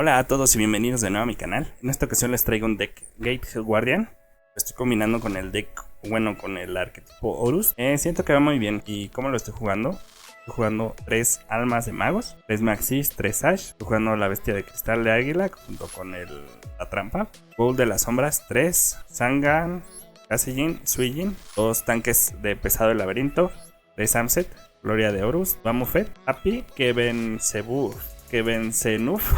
Hola a todos y bienvenidos de nuevo a mi canal. En esta ocasión les traigo un deck Gate Guardian. Lo estoy combinando con el deck, con el arquetipo Horus. Siento que va muy bien. ¿Y cómo lo estoy jugando? Estoy jugando 3 almas de magos, 3 maxis, 3 ash. Estoy jugando la bestia de cristal de águila junto con la trampa. Gold de las sombras, 3 Sangan, Kasejin, Suijin, 2 tanques de pesado del laberinto, 3 Samset, Gloria de Horus, Bamufet, Happy, Keben Senuf,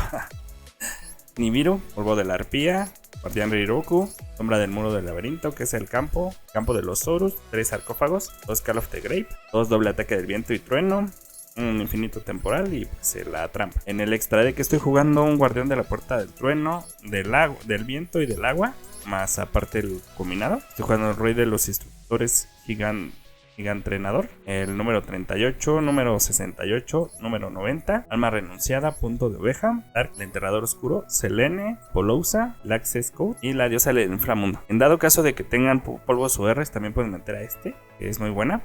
Nibiru, Polvo de la Arpía, Guardián Riroku, Sombra del Muro del Laberinto, que es el campo de los Horus, 3 sarcófagos, 2 Call of the Grave, 2 doble ataque del viento y trueno, un infinito temporal y pues la trampa. En el extra deck estoy jugando un guardián de la puerta del trueno, del viento y del agua, más aparte el combinado. Estoy jugando el rey de los instructores Gigantrenador, el número 38, número 68, número 90, Alma Renunciada, Punto de Oveja, Dark, el Enterrador Oscuro, Selene, Polousa, el Access Code y la Diosa del Inframundo. En dado caso de que tengan polvos URs, también pueden meter a que es muy buena.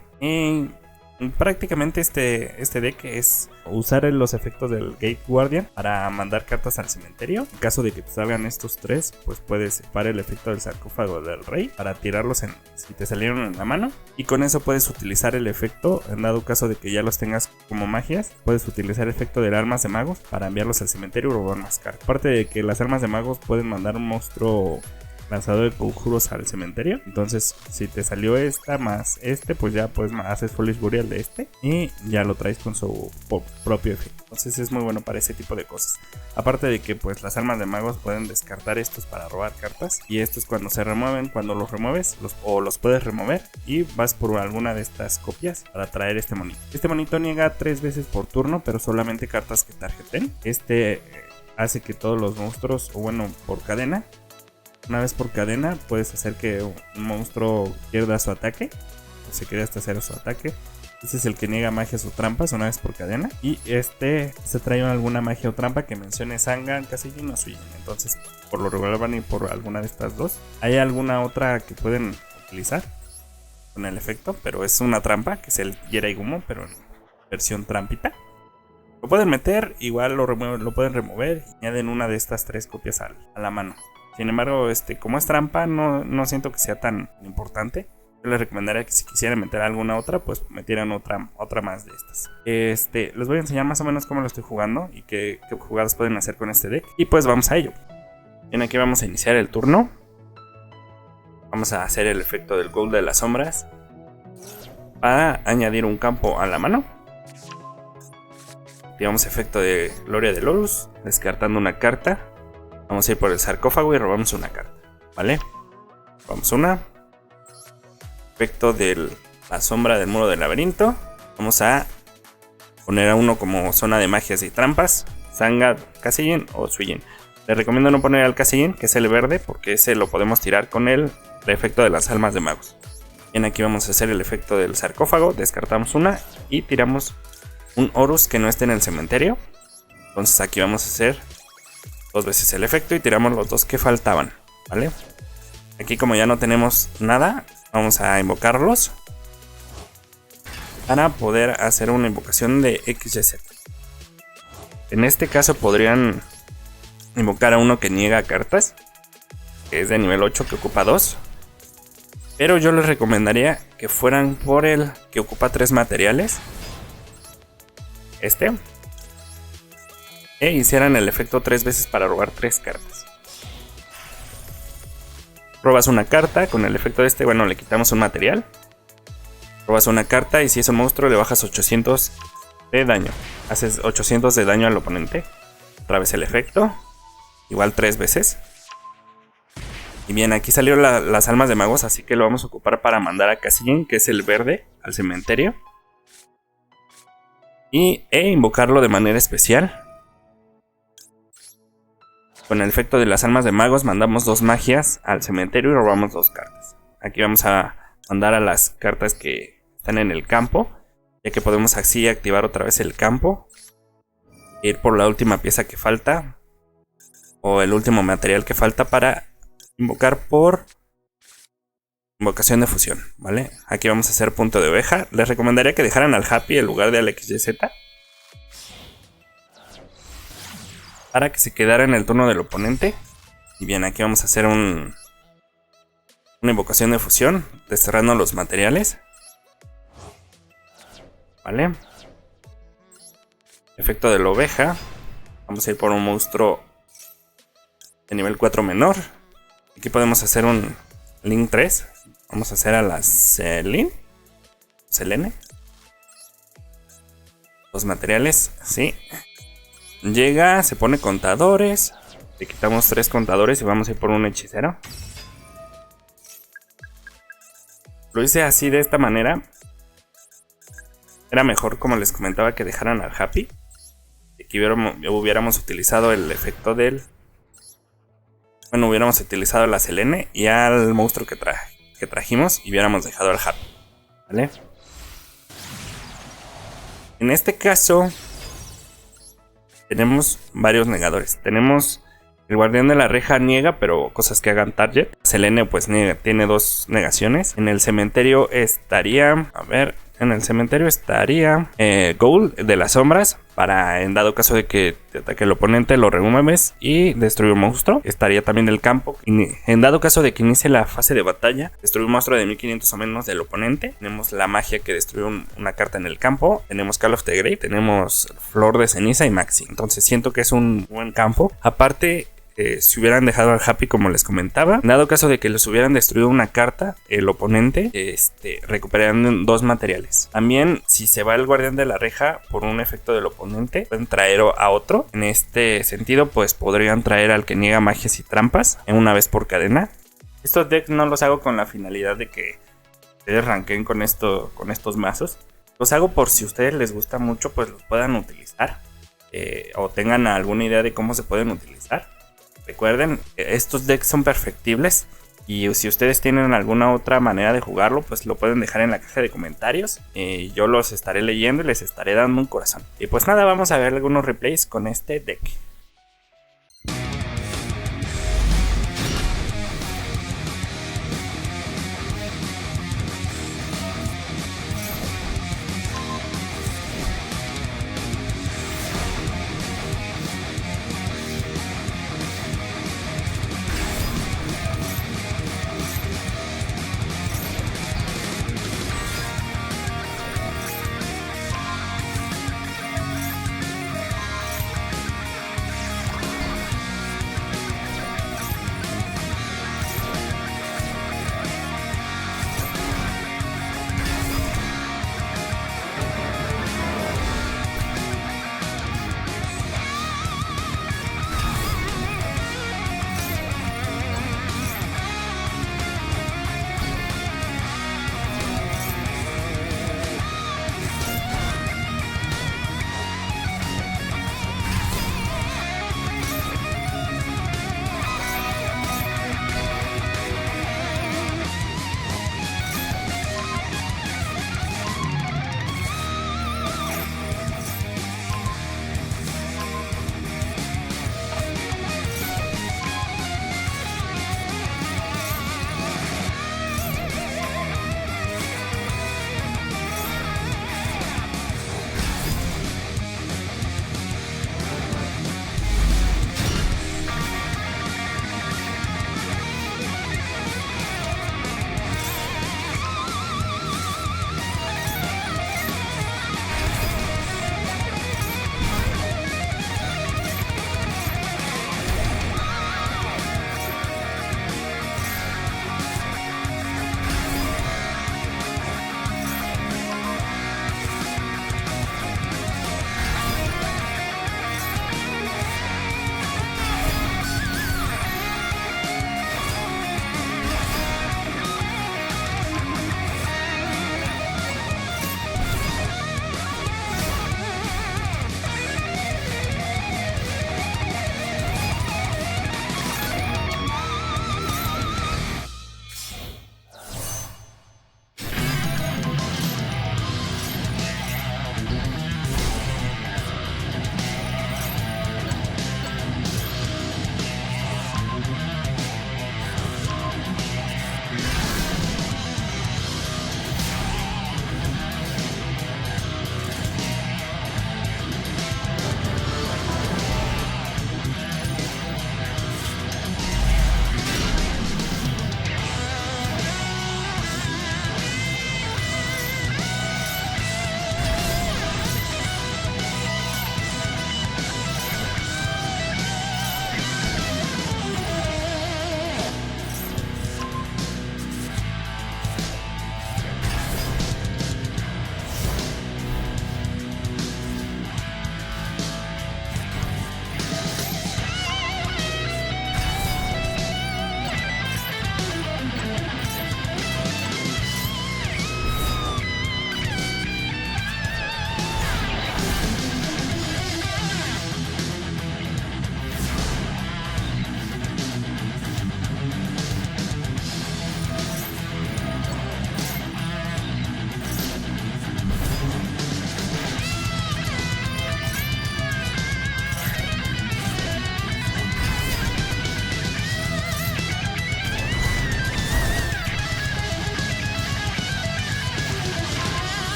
Y prácticamente este deck es usar los efectos del Gate Guardian para mandar cartas al cementerio. En caso de que te salgan estos 3, pues puedes separar el efecto del sarcófago del rey para tirarlos si te salieron en la mano. Y con eso puedes utilizar el efecto, en dado caso de que ya los tengas como magias, puedes utilizar el efecto de armas de magos para enviarlos al cementerio y robar más cartas. Aparte de que las armas de magos pueden mandar un monstruo lanzador de conjuros al cementerio. Entonces si te salió esta más pues ya pues haces Foolish Burial de y ya lo traes con su propio efecto. Entonces es muy bueno para ese tipo de cosas. Aparte de que pues las armas de magos pueden descartar estos para robar cartas, y estos cuando se remueven, cuando los remueves los puedes remover y vas por alguna de estas copias para traer este monito. Este monito niega 3 veces por turno, pero solamente cartas que tarjeten. Hace que todos los monstruos, o bueno, por cadena, una vez por cadena puedes hacer que un monstruo pierda su ataque, o se quede hasta cero su ataque. Este es el que niega magias o trampas una vez por cadena. Y se trae alguna magia o trampa que mencione Sangan, Kasejin o Suijin. Entonces por lo regular van a ir por alguna de estas dos. Hay alguna otra que pueden utilizar con el efecto, pero es una trampa, que es el Yeraigumo, pero en versión trampita. Lo pueden meter, igual lo pueden remover y añaden una de estas 3 copias a la mano. Sin embargo, como es trampa, no siento que sea tan importante. Yo les recomendaría que si quisieran meter alguna otra, pues metieran otra más de estas. Les voy a enseñar más o menos cómo lo estoy jugando y qué jugadas pueden hacer con este deck. Y pues vamos a ello. Bien, aquí vamos a iniciar el turno. Vamos a hacer el efecto del Gold de las sombras para añadir un campo a la mano. Activamos efecto de Gloria de Horus, descartando una carta. Vamos a ir por el sarcófago y robamos una carta, ¿vale? Robamos una. Efecto de la sombra del muro del laberinto. Vamos a poner a uno como zona de magias y trampas. Sangan, Kasejin o Suijin. Les recomiendo no poner al Kasejin, que es el verde, porque ese lo podemos tirar con el efecto de las almas de magos. Bien, aquí vamos a hacer el efecto del sarcófago. Descartamos una y tiramos un Horus que no esté en el cementerio. Entonces aquí vamos a hacer 2 veces el efecto y tiramos los 2 que faltaban, ¿vale? Aquí, como ya no tenemos nada, vamos a invocarlos para poder hacer una invocación de XYZ. En este caso podrían invocar a uno que niega cartas, que es de nivel 8, que ocupa 2. Pero yo les recomendaría que fueran por el que ocupa 3 materiales, e hicieran el efecto 3 veces para robar 3 cartas. Robas una carta con el efecto de bueno, le quitamos un material. Robas una carta y si es un monstruo le bajas 800 de daño. Haces 800 de daño al oponente. Otra vez el efecto, igual 3 veces. Y bien, aquí salieron las almas de magos, así que lo vamos a ocupar para mandar a Kasejin, que es el verde, al cementerio. E invocarlo de manera especial. Con el efecto de las almas de magos mandamos 2 magias al cementerio y robamos 2 cartas. Aquí vamos a mandar a las cartas que están en el campo, ya que podemos así activar otra vez el campo. Ir por la última pieza que falta, o el último material que falta, para invocar por invocación de fusión, ¿vale? Aquí vamos a hacer Punto de Oveja. Les recomendaría que dejaran al Happy en lugar de al XYZ, para que se quedara en el turno del oponente. Y bien, aquí vamos a hacer una invocación de fusión, desterrando los materiales. Vale. Efecto de la oveja. Vamos a ir por un monstruo de nivel 4 menor. Aquí podemos hacer un Link 3. Vamos a hacer a la Selene. Los materiales, sí. Llega, se pone contadores. Le quitamos 3 contadores y vamos a ir por un hechicero. Lo hice así, de esta manera. Era mejor, como les comentaba, que dejaran al Happy. Y que hubiéramos utilizado el efecto del... Bueno, hubiéramos utilizado la Selene y al monstruo que trajimos y hubiéramos dejado al Happy. ¿Vale? En este caso tenemos varios negadores. Tenemos el guardián de la reja, niega, pero cosas que hagan target. Selene pues niega, tiene 2 negaciones. En el cementerio estaría... A ver... En el cementerio estaría Ghoul de las sombras, para en dado caso de que te ataque el oponente lo remueves y destruye un monstruo. Estaría también el campo, en dado caso de que inicie la fase de batalla, destruye un monstruo de 1500 o menos del oponente. Tenemos la magia que destruye una carta en el campo. Tenemos Call of the Grave, tenemos Flor de Ceniza y Maxi. Entonces siento que es un buen campo. Aparte, si hubieran dejado al Happy, como les comentaba, en dado caso de que les hubieran destruido una carta el oponente, recuperarían 2 materiales. También, si se va el guardián de la reja por un efecto del oponente, pueden traer a otro. En este sentido, pues podrían traer al que niega magias y trampas en una vez por cadena. Estos decks no los hago con la finalidad de que ustedes ranqueen con estos mazos. Los hago por si a ustedes les gusta mucho, pues los puedan utilizar, o tengan alguna idea de cómo se pueden utilizar. Recuerden, estos decks son perfectibles y si ustedes tienen alguna otra manera de jugarlo, pues lo pueden dejar en la caja de comentarios. Yo los estaré leyendo y les estaré dando un corazón. Y pues nada, vamos a ver algunos replays con este deck.